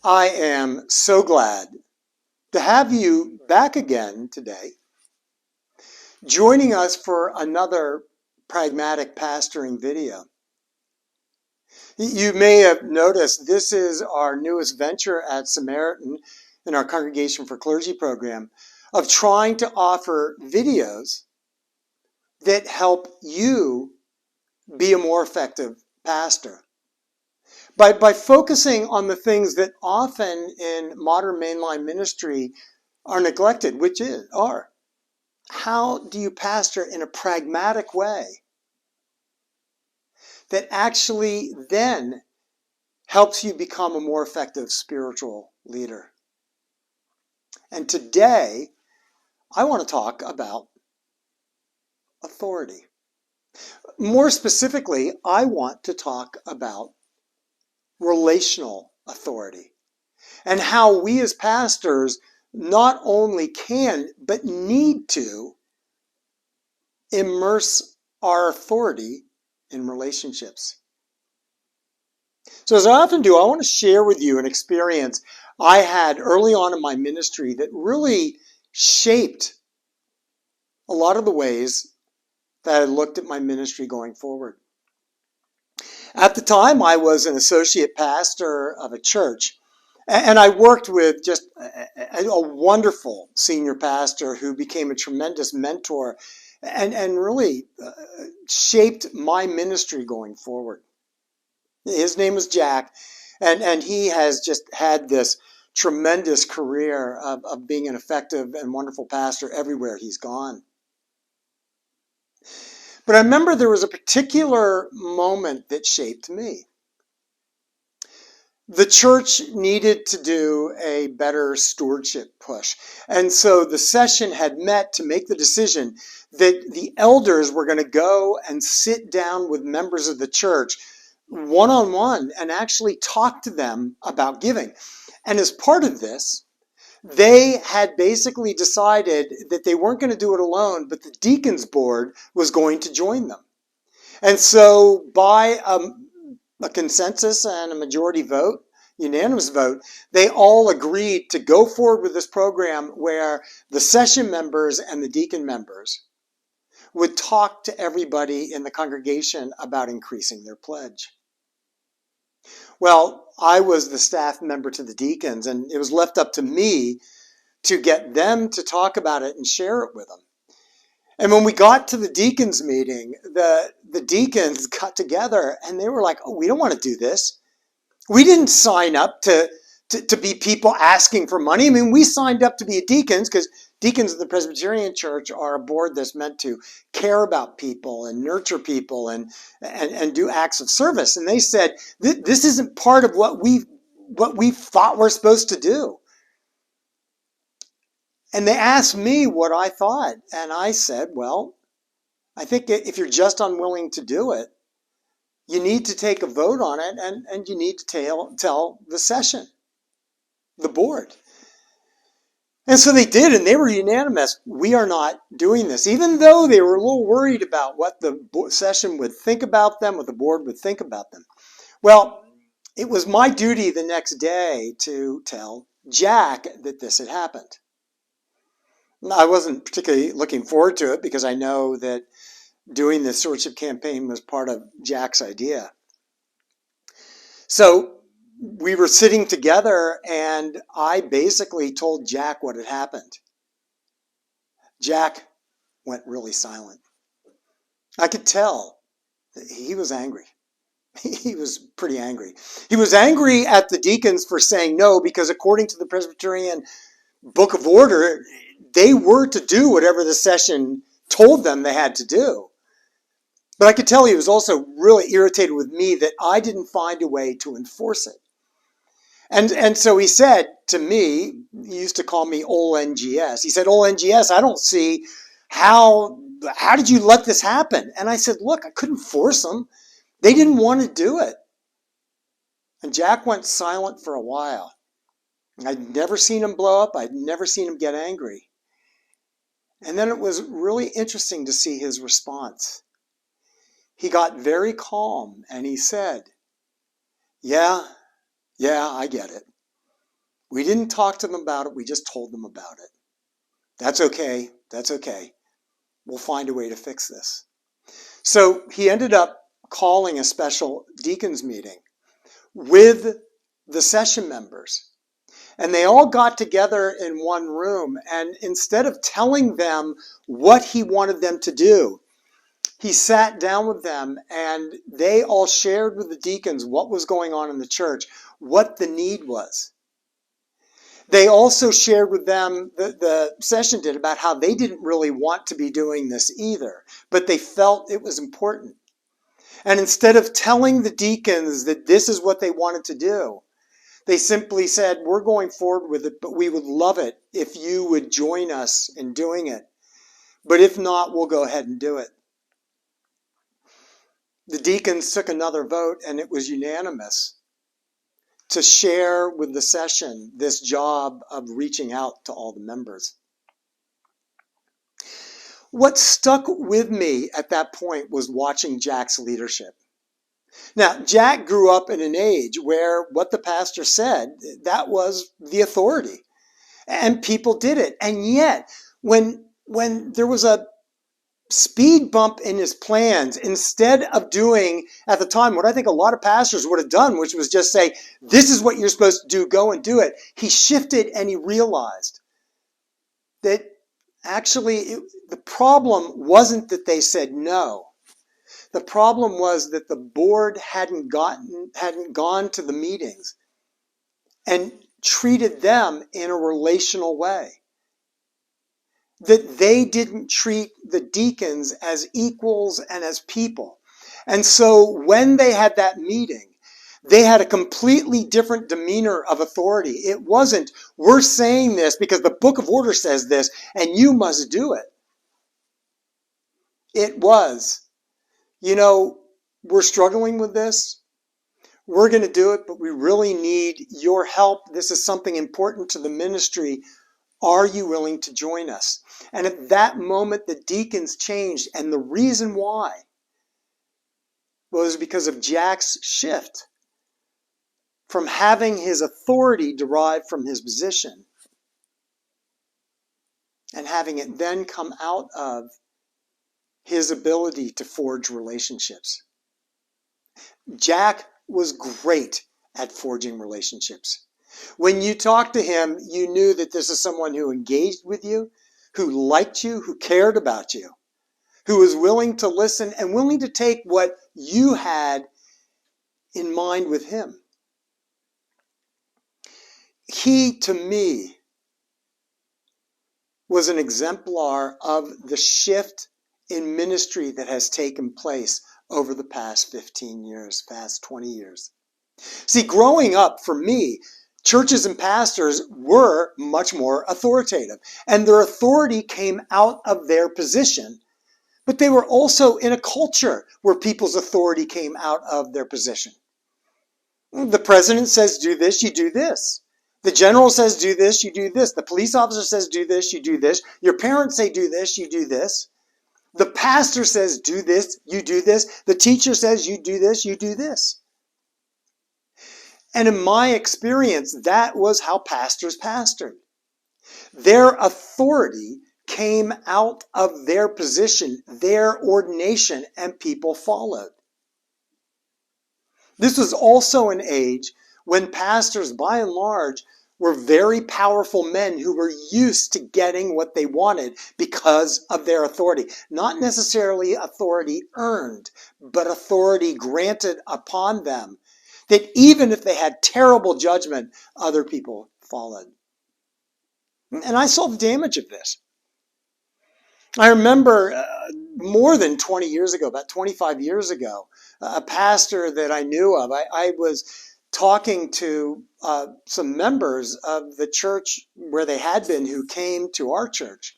I am so glad to have you back again today, joining us for another Pragmatic Pastoring video. You may have noticed this is our newest venture at Samaritan in our Congregation for Clergy program of trying to offer videos that help you be a more effective pastor. By focusing on the things that often in modern mainline ministry are neglected, which are how do you pastor in a pragmatic way that actually then helps you become a more effective spiritual leader. And today, I want to talk about authority. More specifically, I want to talk about relational authority and how we as pastors not only can, but need to immerse our authority in relationships. So as I often do, I want to share with you an experience I had early on in my ministry that really shaped a lot of the ways that I looked at my ministry going forward. At the time, I was an associate pastor of a church, and I worked with just a wonderful senior pastor who became a tremendous mentor and really shaped my ministry going forward. His name was Jack, and he has just had this tremendous career of being an effective and wonderful pastor everywhere he's gone. But I remember there was a particular moment that shaped me. The church needed to do a better stewardship push. And so the session had met to make the decision that the elders were going to go and sit down with members of the church one-on-one and actually talk to them about giving. And as part of this, they had basically decided that they weren't going to do it alone, but the deacons board was going to join them. And so by a consensus and a majority vote, unanimous vote, they all agreed to go forward with this program where the session members and the deacon members would talk to everybody in the congregation about increasing their pledge. Well, I was the staff member to the deacons, and it was left up to me to get them to talk about it and share it with them. And when we got to the deacons meeting, the deacons got together and they were like, oh, we don't want to do this. We didn't sign up to be people asking for money. I mean, we signed up to be deacons because deacons of the Presbyterian Church are a board that's meant to care about people and nurture people and do acts of service. And they said, this isn't part of what we thought we're supposed to do. And they asked me what I thought. And I said, well, I think if you're just unwilling to do it, you need to take a vote on it and you need to tell the session, the board. And so they did, and they were unanimous. We are not doing this, even though they were a little worried about what the session would think about them, what the board would think about them. Well, it was my duty the next day to tell Jack that this had happened. I wasn't particularly looking forward to it because I know that doing this stewardship campaign was part of Jack's idea. So we were sitting together and I basically told Jack what had happened. Jack went really silent. I could tell that he was angry. He was pretty angry. He was angry at the deacons for saying no because according to the Presbyterian Book of Order, they were to do whatever the session told them they had to do. But I could tell he was also really irritated with me that I didn't find a way to enforce it. And so he said to me, he used to call me Ol NGS. He said, Ol NGS, I don't see how did you let this happen? And I said, look, I couldn't force them. They didn't want to do it. And Jack went silent for a while. I'd never seen him blow up. I'd never seen him get angry. And then it was really interesting to see his response. He got very calm and he said, yeah, I get it. We didn't talk to them about it. We just told them about it. That's okay. That's okay. We'll find a way to fix this. So he ended up calling a special deacons meeting with the session members. And they all got together in one room. And instead of telling them what he wanted them to do, he sat down with them and they all shared with the deacons what was going on in the church, what the need was. They also shared with them, the session did, about how they didn't really want to be doing this either, but they felt it was important. And instead of telling the deacons that this is what they wanted to do, they simply said, we're going forward with it, but we would love it if you would join us in doing it. But if not, we'll go ahead and do it. The deacons took another vote, and it was unanimous to share with the session this job of reaching out to all the members. What stuck with me at that point was watching Jack's leadership. Now, Jack grew up in an age where what the pastor said, that was the authority. And people did it. And yet, when there was a speed bump in his plans, instead of doing at the time what I think a lot of pastors would have done, which was just say, this is what you're supposed to do, go and do it. He shifted and he realized that actually the problem wasn't that they said no. The problem was that the board hadn't gone to the meetings and treated them in a relational way. That they didn't treat the deacons as equals and as people. And so when they had that meeting, they had a completely different demeanor of authority. It wasn't, we're saying this because the book of order says this and you must do it. It was, we're struggling with this. We're going to do it, but we really need your help. This is something important to the ministry. Are you willing to join us? And at that moment, the deacons changed. And the reason why was because of Jack's shift from having his authority derived from his position and having it then come out of his ability to forge relationships. Jack was great at forging relationships. When you talked to him, you knew that this is someone who engaged with you, who liked you, who cared about you, who was willing to listen and willing to take what you had in mind with him. He, to me, was an exemplar of the shift in ministry that has taken place over the past 15 years, past 20 years. See, growing up for me, churches and pastors were much more authoritative, and their authority came out of their position, but they were also in a culture where people's authority came out of their position. The president says, do this, you do this. The general says, do this, you do this. The police officer says, do this, you do this. Your parents say, do this, you do this. The pastor says, do this, you do this. The teacher says, you do this, you do this. And in my experience, that was how pastors pastored. Their authority came out of their position, their ordination, and people followed. This was also an age when pastors, by and large, were very powerful men who were used to getting what they wanted because of their authority. Not necessarily authority earned, but authority granted upon them. That even if they had terrible judgment, other people followed. And I saw the damage of this. I remember more than 20 years ago, about 25 years ago, a pastor that I knew of, I was talking to some members of the church where they had been who came to our church.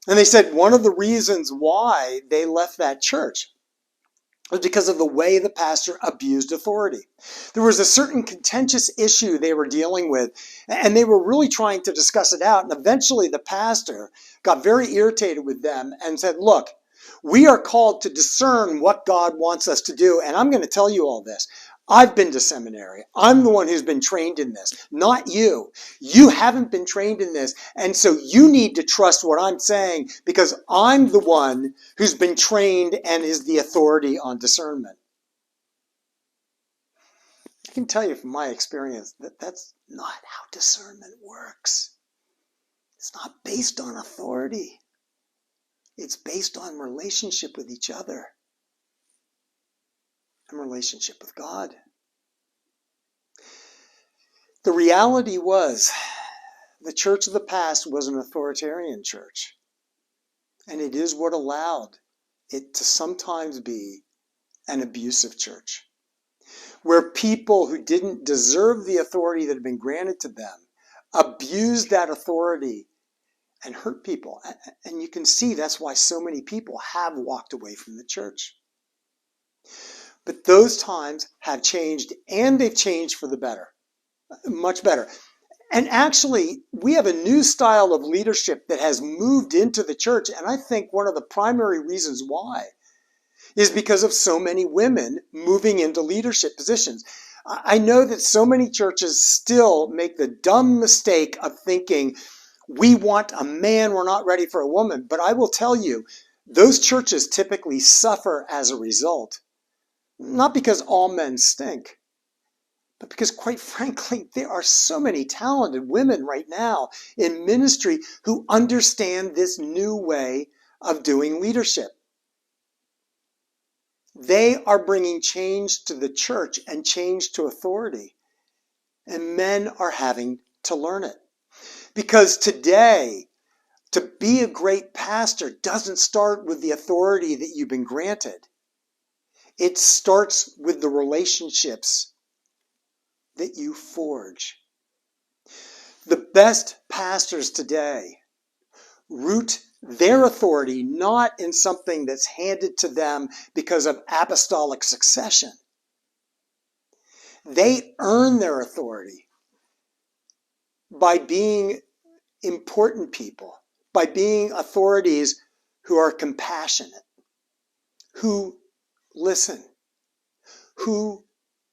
And they said one of the reasons why they left that church was because of the way the pastor abused authority. There was a certain contentious issue they were dealing with, and they were really trying to discuss it out. And eventually the pastor got very irritated with them and said, look, We are called to discern what God wants us to do. And I'm going to tell you all this. I've been to seminary. I'm the one who's been trained in this, not you. You haven't been trained in this. And so you need to trust what I'm saying because I'm the one who's been trained and is the authority on discernment. I can tell you from my experience that that's not how discernment works. It's not based on authority. It's based on relationship with each other and relationship with God. The reality was the church of the past was an authoritarian church. And it is what allowed it to sometimes be an abusive church, where people who didn't deserve the authority that had been granted to them abused that authority and hurt people. And you can see that's why so many people have walked away from the church. But those times have changed, and they've changed for the better, much better. And actually, we have a new style of leadership that has moved into the church. And I think one of the primary reasons why is because of so many women moving into leadership positions. I know that so many churches still make the dumb mistake of thinking, we want a man, we're not ready for a woman. But I will tell you, those churches typically suffer as a result. Not because all men stink, but because, quite frankly, there are so many talented women right now in ministry who understand this new way of doing leadership. They are bringing change to the church and change to authority. And men are having to learn it. Because today, to be a great pastor doesn't start with the authority that you've been granted. It starts with the relationships that you forge. The best pastors today root their authority not in something that's handed to them because of apostolic succession. They earn their authority by being important people, by being authorities who are compassionate, who listen, who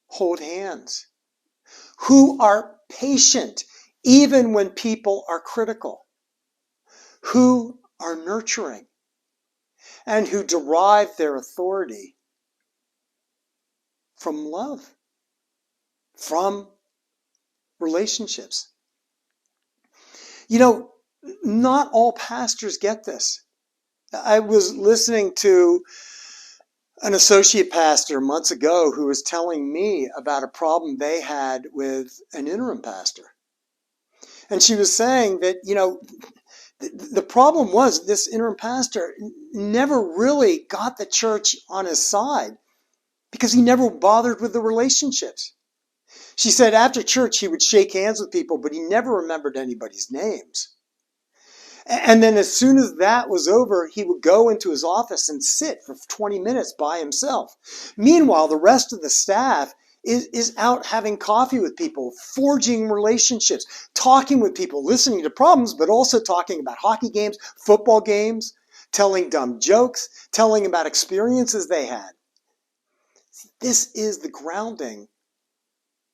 hold hands, who are patient even when people are critical, who are nurturing, and who derive their authority from love, from relationships. You know, not all pastors get this. I was listening to an associate pastor months ago who was telling me about a problem they had with an interim pastor. And she was saying that, the problem was this interim pastor never really got the church on his side because he never bothered with the relationships. She said after church he would shake hands with people, but he never remembered anybody's names. And then as soon as that was over, he would go into his office and sit for 20 minutes by himself. Meanwhile, the rest of the staff is out having coffee with people, forging relationships, talking with people, listening to problems, but also talking about hockey games, football games, telling dumb jokes, telling about experiences they had. This is the grounding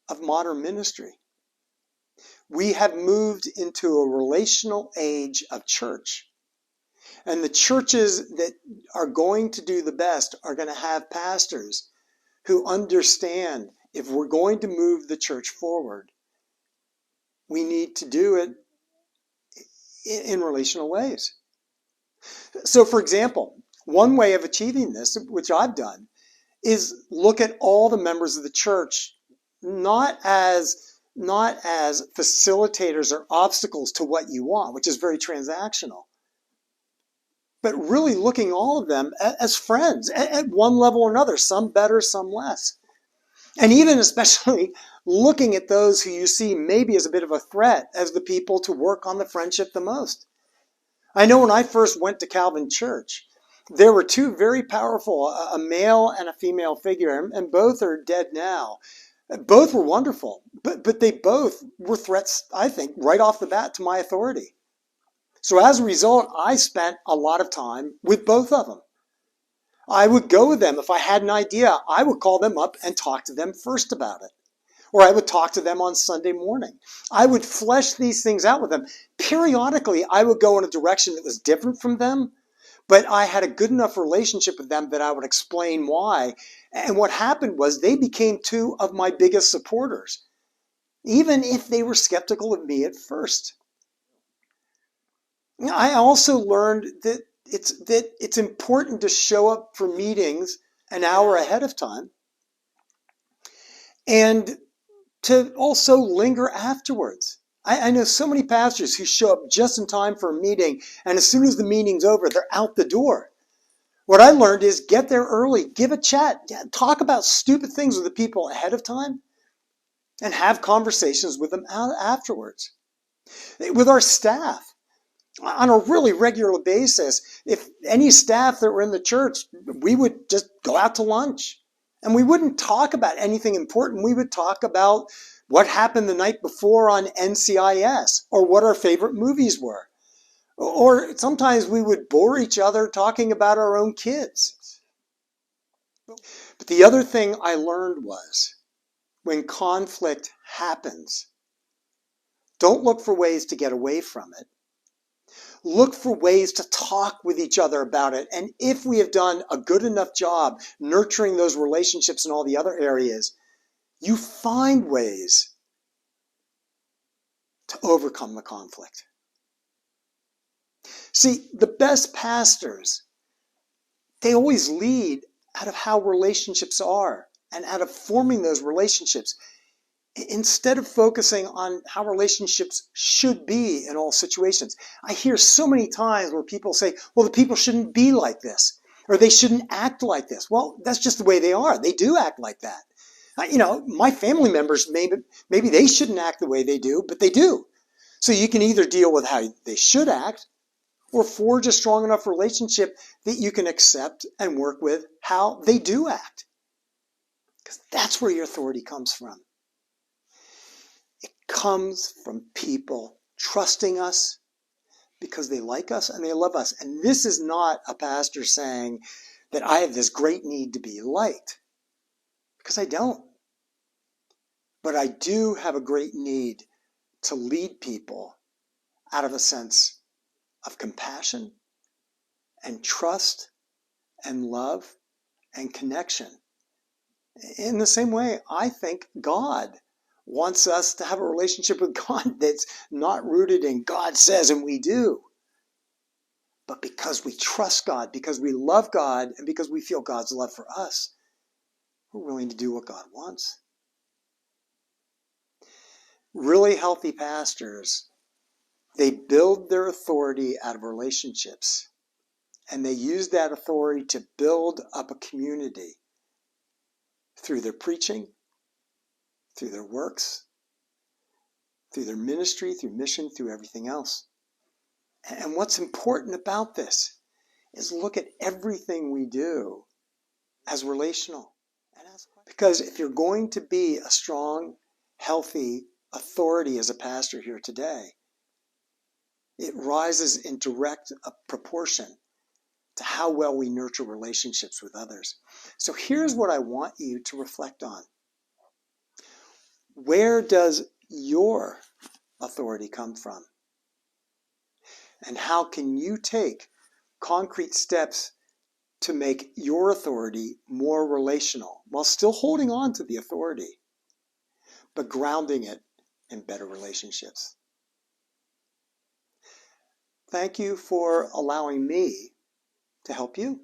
of modern ministry. We have moved into a relational age of church. And the churches that are going to do the best are going to have pastors who understand if we're going to move the church forward, we need to do it in relational ways. So, for example, one way of achieving this, which I've done, is look at all the members of the church not as facilitators or obstacles to what you want, which is very transactional, but really looking all of them as friends at one level or another, some better, some less. And even especially looking at those who you see maybe as a bit of a threat as the people to work on the friendship the most. I know when I first went to Calvin Church, there were two very powerful, a male and a female figure, and both are dead now. Both were wonderful, but they both were threats, I think, right off the bat to my authority. So as a result, I spent a lot of time with both of them. I would go with them. If I had an idea, I would call them up and talk to them first about it. Or I would talk to them on Sunday morning. I would flesh these things out with them. Periodically, I would go in a direction that was different from them, but I had a good enough relationship with them that I would explain why. And what happened was they became two of my biggest supporters, even if they were skeptical of me at first. I also learned that it's important to show up for meetings an hour ahead of time and to also linger afterwards. I know so many pastors who show up just in time for a meeting, and as soon as the meeting's over, they're out the door. What I learned is get there early, give a chat, talk about stupid things with the people ahead of time, and have conversations with them afterwards. With our staff, on a really regular basis, if any staff that were in the church, we would just go out to lunch. And we wouldn't talk about anything important. We would talk about what happened the night before on NCIS or what our favorite movies were. Or sometimes we would bore each other talking about our own kids. But the other thing I learned was when conflict happens, don't look for ways to get away from it. Look for ways to talk with each other about it. And if we have done a good enough job nurturing those relationships in all the other areas, you find ways to overcome the conflict. See, the best pastors, they always lead out of how relationships are and out of forming those relationships, instead of focusing on how relationships should be in all situations. I hear so many times where people say, well, the people shouldn't be like this, or they shouldn't act like this. Well, that's just the way they are. They do act like that. My family members, maybe they shouldn't act the way they do, but they do. So you can either deal with how they should act or forge a strong enough relationship that you can accept and work with how they do act. Because that's where your authority comes from. It comes from people trusting us because they like us and they love us. And this is not a pastor saying that I have this great need to be liked, because I don't. But I do have a great need to lead people out of a sense of compassion and trust and love and connection. In the same way, I think God wants us to have a relationship with God that's not rooted in God says and we do, but because we trust God, because we love God, and because we feel God's love for us, we're willing to do what God wants. Really healthy pastors, they build their authority out of relationships, and they use that authority to build up a community through their preaching, through their works, through their ministry, through mission, through everything else. And what's important about this is look at everything we do as relational. Because if you're going to be a strong, healthy authority as a pastor here today, it rises in direct proportion to how well we nurture relationships with others. So here's what I want you to reflect on. Where does your authority come from? And how can you take concrete steps to make your authority more relational while still holding on to the authority, but grounding it in better relationships? Thank you for allowing me to help you.